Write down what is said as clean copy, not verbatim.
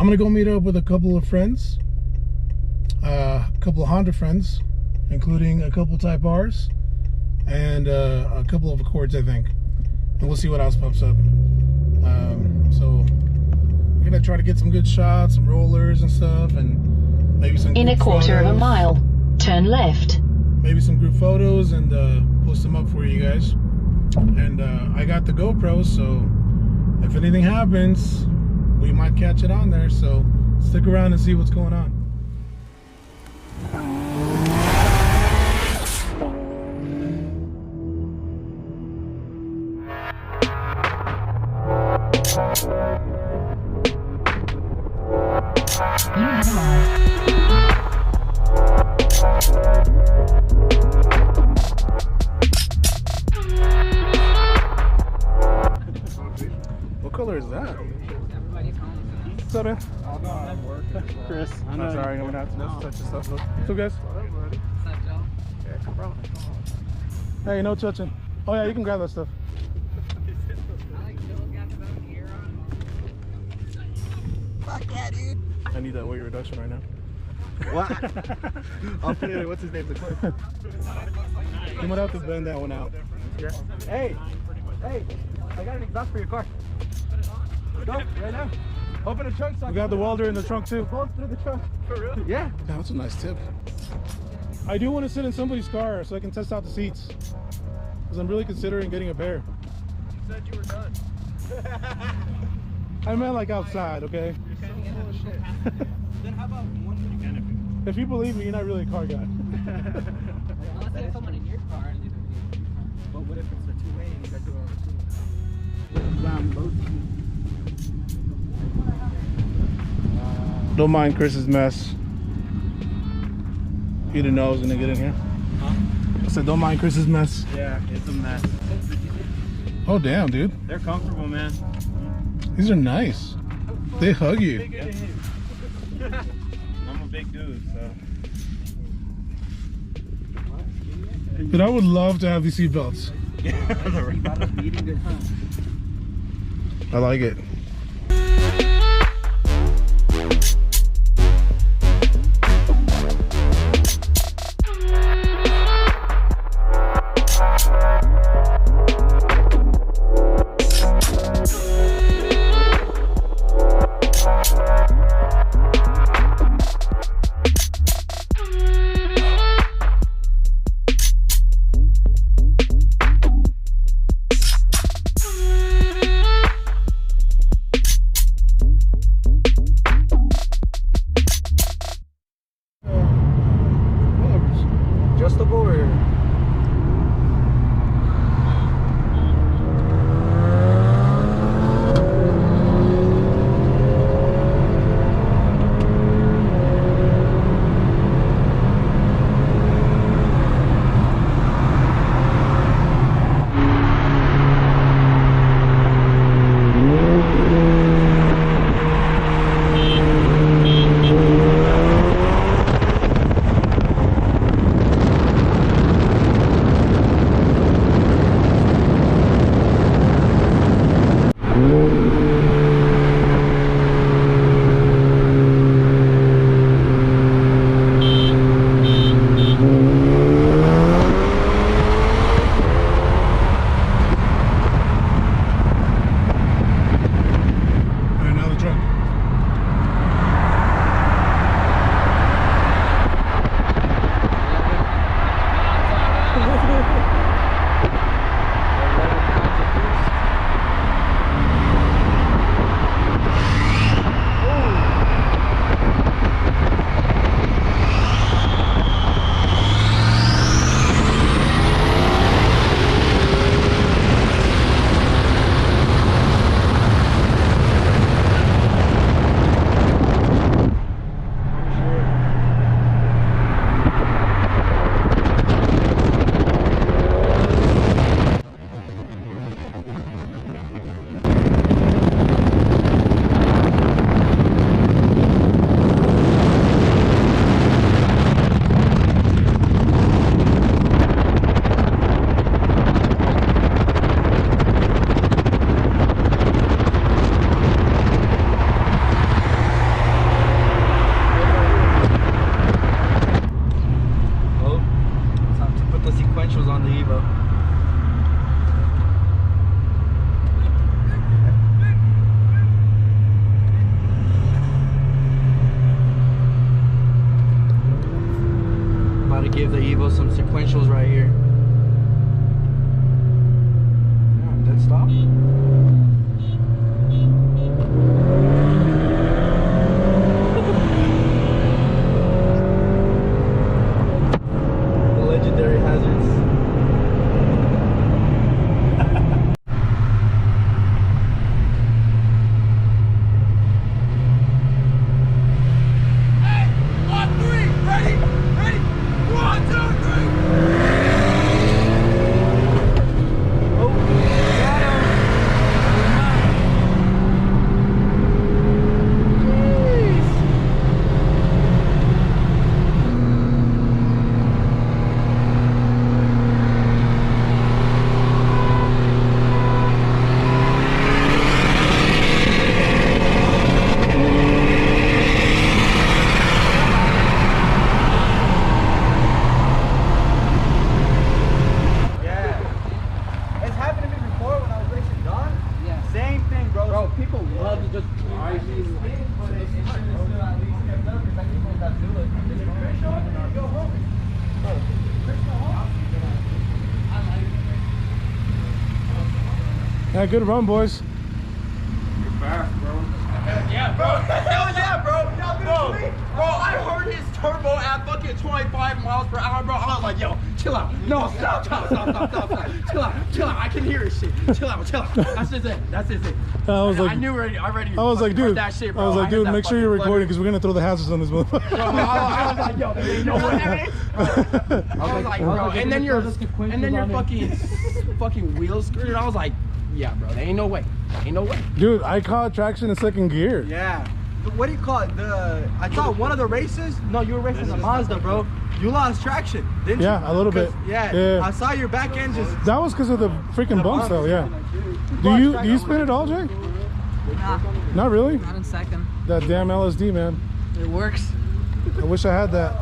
I'm gonna go meet up with a couple of friends, a couple of Honda friends, including a couple Type R's and a couple of Accords, I think, and we'll see what else pops up. So we're gonna try to get some good shots, some rollers and stuff, and maybe some in a quarter of a mile, turn left. Maybe some group photos and post them up for you guys. And I got the GoPro, so if anything happens, we might catch it on there. So stick around and see what's going on. What color is that? What's up, man? Chris. I'm sorry, I'm not supposed to touch your stuff. What's up, guys? Hey, no touching. Oh yeah, you can grab that stuff. Fuck yeah, dude. I need that weight reduction right now. What? I'll put it. What's his name? The clip. You might have to bend that one out. Yeah. Hey, I got an exhaust for your car. Go right now. Open the trunk. So We got the welder in the trunk too. Both through the trunk. For real? Yeah. Yeah, that's a nice tip. I do want to sit in somebody's car so I can test out the seats, because I'm really considering getting a Bear. You said you were done. I meant like outside, okay? Then how about one for the canopy? If you believe me, you're not really a car guy. Unless there's someone in your car. But what if it's a two-way and you got to go over two? Don't mind Chris's mess. He didn't know I was gonna get in here. Huh? I said, don't mind Chris's mess. Yeah, it's a mess. Oh damn, dude. They're comfortable, man. These are nice. They hug you. Yeah. I'm a big dude, so. Dude, I would love to have these seat belts. I like it. Adjustable or? give the EVO some sequentials right here. Yeah, dead stop. The legendary hazards. Yeah, good run, boys. You're fast, bro. Yeah, bro. Hell yeah, bro. Bro, I heard his turbo at fucking 25 miles per hour, bro. I was like, yo, chill out. No, stop. Chill out. I can hear his shit. Chill out. That's just it. I was like, I knew already. I was like, dude, that shit, bro. I was like, dude, heard make that sure you're fucking recording because we're gonna throw the hazards on this motherfucker. Bro, I was like, yo, there ain't no way. I was like, bro, and then your fucking wheels skirted. I was like, yeah, bro, there ain't no way. Dude, I caught traction in second gear. Yeah. What do you call it? I thought one of the races. No, you were racing the Mazda, bro. You lost traction, didn't you? Yeah, a little bit. Yeah. I saw your back end just. That was because of the freaking bumps, though. Yeah. Do you spin it all, Jay? Nah, Not really. not in second. That damn LSD, man. It works. I wish I had that.